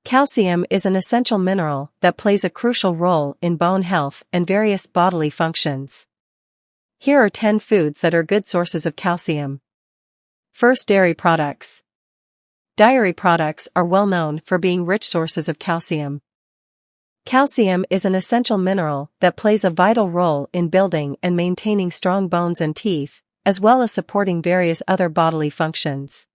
Calcium is an essential mineral that plays a crucial role in bone health and various bodily functions. Here are 10 foods that are good sources of calcium. First, dairy products. Dairy products are well known for being rich sources of calcium. Calcium is an essential mineral that plays a vital role in building and maintaining strong bones and teeth, as well as supporting various other bodily functions.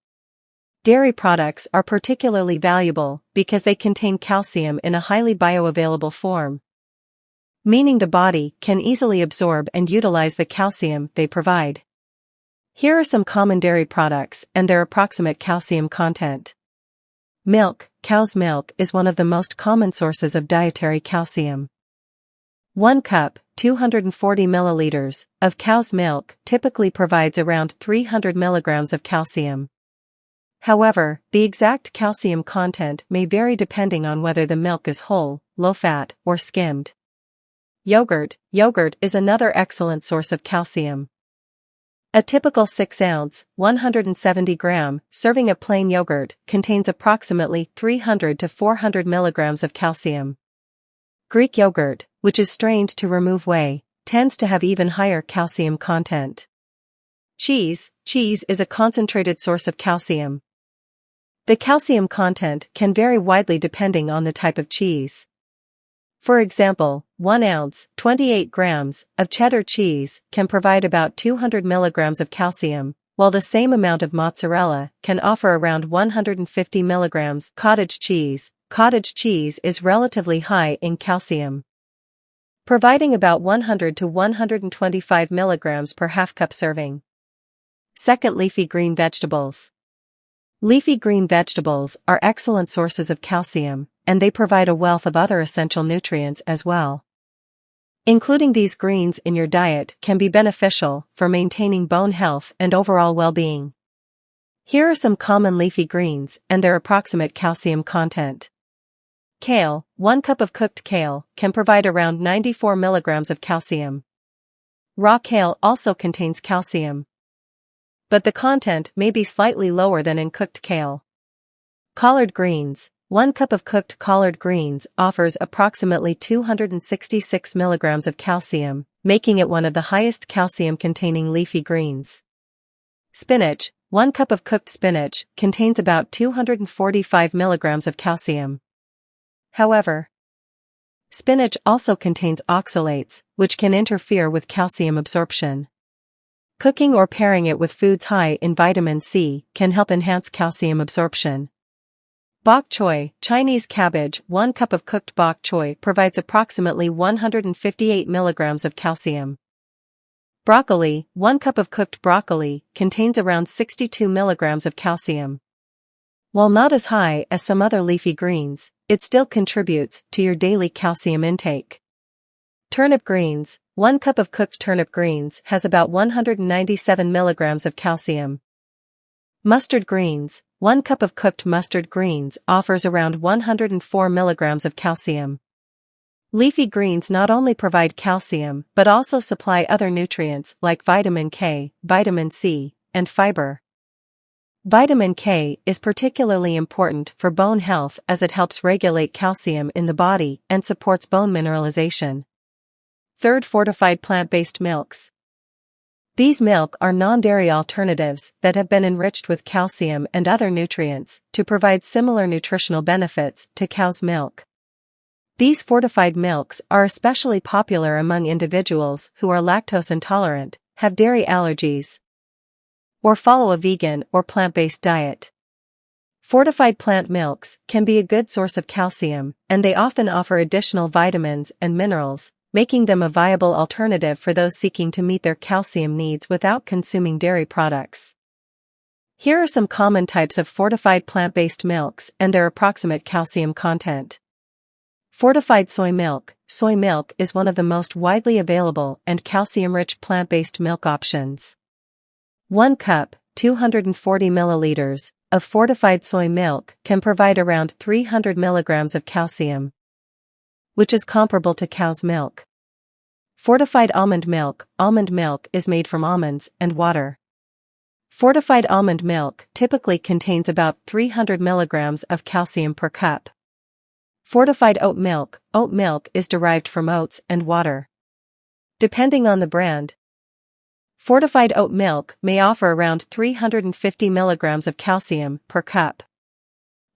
Dairy products are particularly valuable because they contain calcium in a highly bioavailable form, meaning the body can easily absorb and utilize the calcium they provide. Here are some common dairy products and their approximate calcium content. Milk. Cow's milk is one of the most common sources of dietary calcium. 1 cup, 240 milliliters, of cow's milk typically provides around 300 milligrams of calcium. However, the exact calcium content may vary depending on whether the milk is whole, low-fat, or skimmed. Yogurt. Yogurt is another excellent source of calcium. A typical 6-ounce, 170-gram, serving of plain yogurt contains approximately 300 to 400 milligrams of calcium. Greek yogurt, which is strained to remove whey, tends to have even higher calcium content. Cheese. Cheese is a concentrated source of calcium. The calcium content can vary widely depending on the type of cheese. For example, 1 ounce, 28 grams, of cheddar cheese can provide about 200 milligrams of calcium, while the same amount of mozzarella can offer around 150 milligrams. Cottage cheese. Cottage cheese is relatively high in calcium, providing about 100 to 125 milligrams per half-cup serving. Second, leafy green vegetables. Leafy green vegetables are excellent sources of calcium, and they provide a wealth of other essential nutrients as well. Including these greens in your diet can be beneficial for maintaining bone health and overall well-being. Here are some common leafy greens and their approximate calcium content. Kale. 1 cup of cooked kale can provide around 94 milligrams of calcium. Raw kale also contains calcium, but the content may be slightly lower than in cooked kale. Collard greens. 1 cup of cooked collard greens offers approximately 266 milligrams of calcium, making it one of the highest calcium-containing leafy greens. Spinach. 1 cup of cooked spinach contains about 245 milligrams of calcium. However, spinach also contains oxalates, which can interfere with calcium absorption. Cooking or pairing it with foods high in vitamin C can help enhance calcium absorption. Bok choy. Chinese cabbage. 1 cup of cooked bok choy provides approximately 158 milligrams of calcium. Broccoli. 1 cup of cooked broccoli contains around 62 milligrams of calcium. While not as high as some other leafy greens, it still contributes to your daily calcium intake. Turnip greens. 1 cup of cooked turnip greens has about 197 milligrams of calcium. Mustard greens. 1 cup of cooked mustard greens offers around 104 milligrams of calcium. Leafy greens not only provide calcium but also supply other nutrients like vitamin K, vitamin C, and fiber. Vitamin K is particularly important for bone health as it helps regulate calcium in the body and supports bone mineralization. Third, fortified plant-based milks. These milk are non-dairy alternatives that have been enriched with calcium and other nutrients to provide similar nutritional benefits to cow's milk. These fortified milks are especially popular among individuals who are lactose intolerant, have dairy allergies, or follow a vegan or plant-based diet. Fortified plant milks can be a good source of calcium, and they often offer additional vitamins and minerals, making them a viable alternative for those seeking to meet their calcium needs without consuming dairy products. Here are some common types of fortified plant-based milks and their approximate calcium content. Fortified soy milk. Soy milk is one of the most widely available and calcium-rich plant-based milk options. 1 cup, 240 milliliters, of fortified soy milk can provide around 300 milligrams of calcium, which is comparable to cow's milk. Fortified almond milk. Almond milk is made from almonds and water. Fortified almond milk typically contains about 300 milligrams of calcium per cup. Fortified oat milk. Oat milk is derived from oats and water. Depending on the brand, fortified oat milk may offer around 350 milligrams of calcium per cup.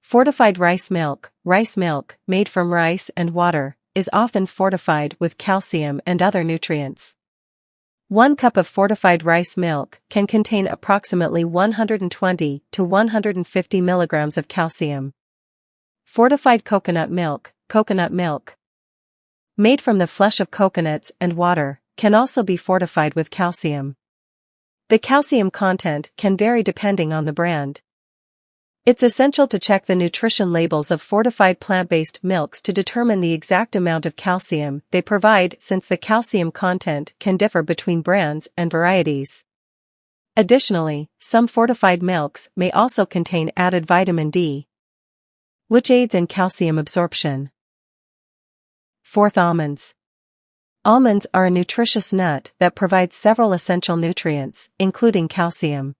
Fortified rice milk. Rice milk, made from rice and water, is often fortified with calcium and other nutrients. 1 cup of fortified rice milk can contain approximately 120 to 150 milligrams of calcium. Fortified coconut milk. Coconut milk, made from the flesh of coconuts and water, can also be fortified with calcium. The calcium content can vary depending on the brand. It's essential to check the nutrition labels of fortified plant-based milks to determine the exact amount of calcium they provide, since the calcium content can differ between brands and varieties. Additionally, some fortified milks may also contain added vitamin D, which aids in calcium absorption. 4th, almonds. Almonds are a nutritious nut that provides several essential nutrients, including calcium.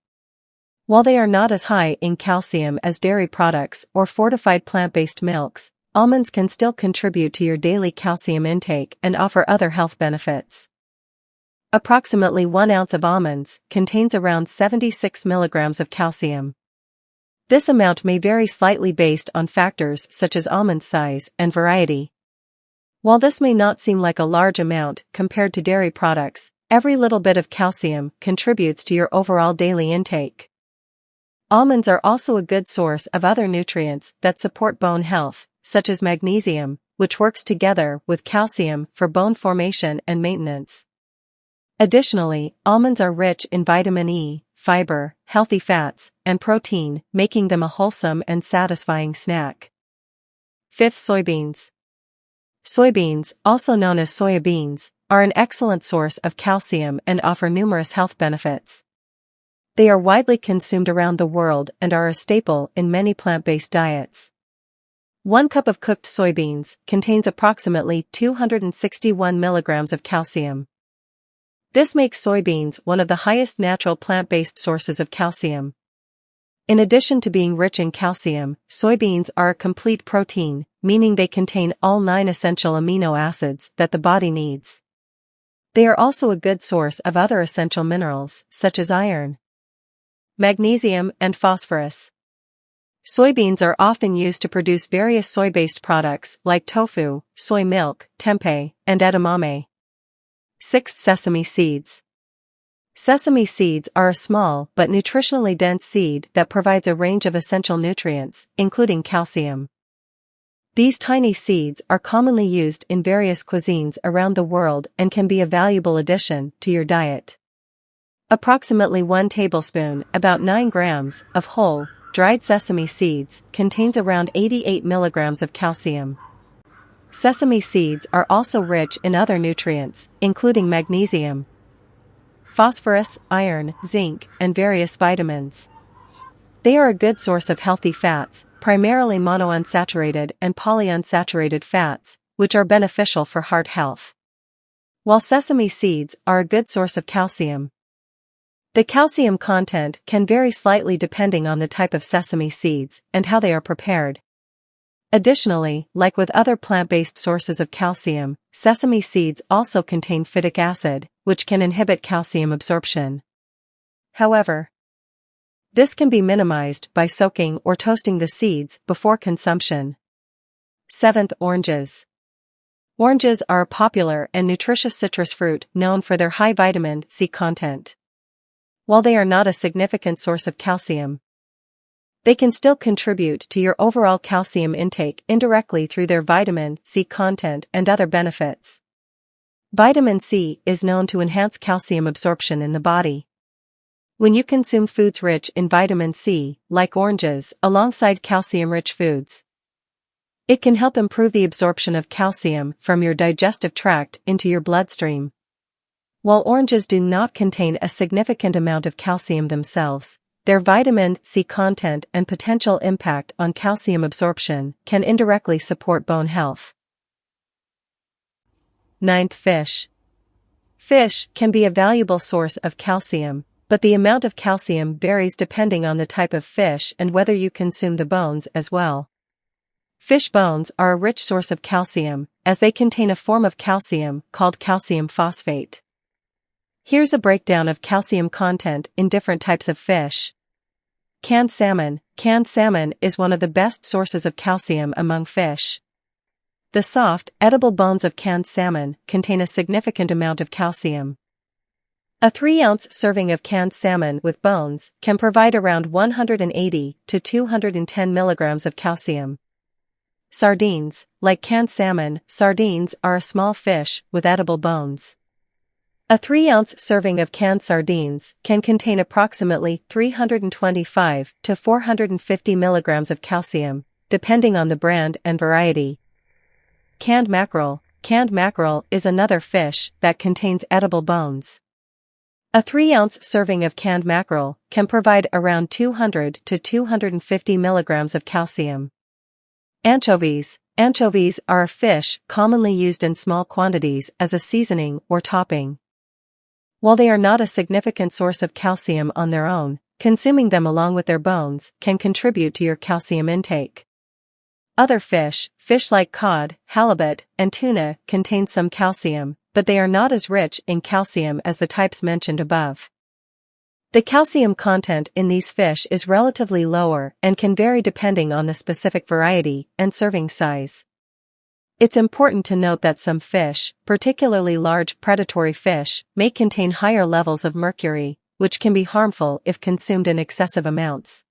While they are not as high in calcium as dairy products or fortified plant-based milks, almonds can still contribute to your daily calcium intake and offer other health benefits. Approximately 1 ounce of almonds contains around 76 milligrams of calcium. This amount may vary slightly based on factors such as almond size and variety. While this may not seem like a large amount compared to dairy products, every little bit of calcium contributes to your overall daily intake. Almonds are also a good source of other nutrients that support bone health, such as magnesium, which works together with calcium for bone formation and maintenance. Additionally, almonds are rich in vitamin E, fiber, healthy fats, and protein, making them a wholesome and satisfying snack. 5th, soybeans. Soybeans, also known as soya beans, are an excellent source of calcium and offer numerous health benefits. They are widely consumed around the world and are a staple in many plant-based diets. 1 cup of cooked soybeans contains approximately 261 milligrams of calcium. This makes soybeans one of the highest natural plant-based sources of calcium. In addition to being rich in calcium, soybeans are a complete protein, meaning they contain all 9 essential amino acids that the body needs. They are also a good source of other essential minerals, such as iron, magnesium, and phosphorus. Soybeans are often used to produce various soy-based products like tofu, soy milk, tempeh, and edamame. 6th, sesame seeds. Sesame seeds are a small but nutritionally dense seed that provides a range of essential nutrients, including calcium. These tiny seeds are commonly used in various cuisines around the world and can be a valuable addition to your diet. Approximately 1 tablespoon, about 9 grams, of whole, dried sesame seeds contains around 88 milligrams of calcium. Sesame seeds are also rich in other nutrients, including magnesium, phosphorus, iron, zinc, and various vitamins. They are a good source of healthy fats, primarily monounsaturated and polyunsaturated fats, which are beneficial for heart health. While sesame seeds are a good source of calcium, the calcium content can vary slightly depending on the type of sesame seeds and how they are prepared. Additionally, like with other plant-based sources of calcium, sesame seeds also contain phytic acid, which can inhibit calcium absorption. However, this can be minimized by soaking or toasting the seeds before consumption. 7th, oranges. Oranges are a popular and nutritious citrus fruit known for their high vitamin C content. While they are not a significant source of calcium, they can still contribute to your overall calcium intake indirectly through their vitamin C content and other benefits. Vitamin C is known to enhance calcium absorption in the body. When you consume foods rich in vitamin C, like oranges, alongside calcium-rich foods, it can help improve the absorption of calcium from your digestive tract into your bloodstream. While oranges do not contain a significant amount of calcium themselves, their vitamin C content and potential impact on calcium absorption can indirectly support bone health. 9th, fish. Fish can be a valuable source of calcium, but the amount of calcium varies depending on the type of fish and whether you consume the bones as well. Fish bones are a rich source of calcium, as they contain a form of calcium called calcium phosphate. Here's a breakdown of calcium content in different types of fish. Canned salmon. Canned salmon is one of the best sources of calcium among fish. The soft, edible bones of canned salmon contain a significant amount of calcium. A 3-ounce serving of canned salmon with bones can provide around 180 to 210 milligrams of calcium. Sardines. Like canned salmon, sardines are a small fish with edible bones. A 3-ounce serving of canned sardines can contain approximately 325 to 450 milligrams of calcium, depending on the brand and variety. Canned mackerel. Canned mackerel is another fish that contains edible bones. A 3-ounce serving of canned mackerel can provide around 200 to 250 milligrams of calcium. Anchovies. Anchovies are a fish commonly used in small quantities as a seasoning or topping. While they are not a significant source of calcium on their own, consuming them along with their bones can contribute to your calcium intake. Other fish like cod, halibut, and tuna contain some calcium, but they are not as rich in calcium as the types mentioned above. The calcium content in these fish is relatively lower and can vary depending on the specific variety and serving size. It's important to note that some fish, particularly large predatory fish, may contain higher levels of mercury, which can be harmful if consumed in excessive amounts.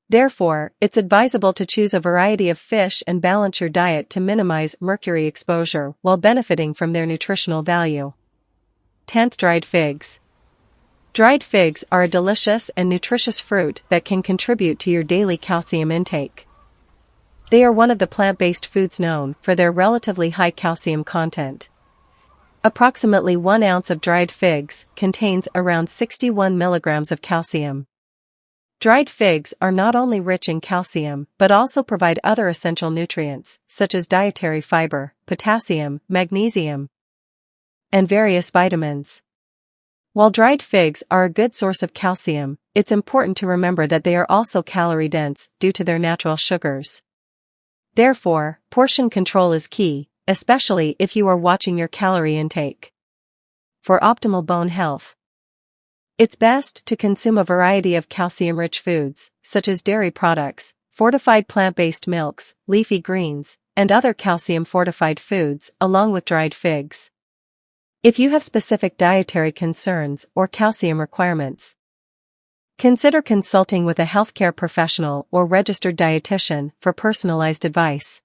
Therefore, it's advisable to choose a variety of fish and balance your diet to minimize mercury exposure while benefiting from their nutritional value. 10th. Dried figs. Dried figs are a delicious and nutritious fruit that can contribute to your daily calcium intake. They are one of the plant-based foods known for their relatively high calcium content. Approximately 1 ounce of dried figs contains around 61 milligrams of calcium. Dried figs are not only rich in calcium but also provide other essential nutrients, such as dietary fiber, potassium, magnesium, and various vitamins. While dried figs are a good source of calcium, it's important to remember that they are also calorie-dense due to their natural sugars. Therefore, portion control is key, especially if you are watching your calorie intake. For optimal bone health, it's best to consume a variety of calcium-rich foods, such as dairy products, fortified plant-based milks, leafy greens, and other calcium-fortified foods, along with dried figs. If you have specific dietary concerns or calcium requirements, consider consulting with a healthcare professional or registered dietitian for personalized advice.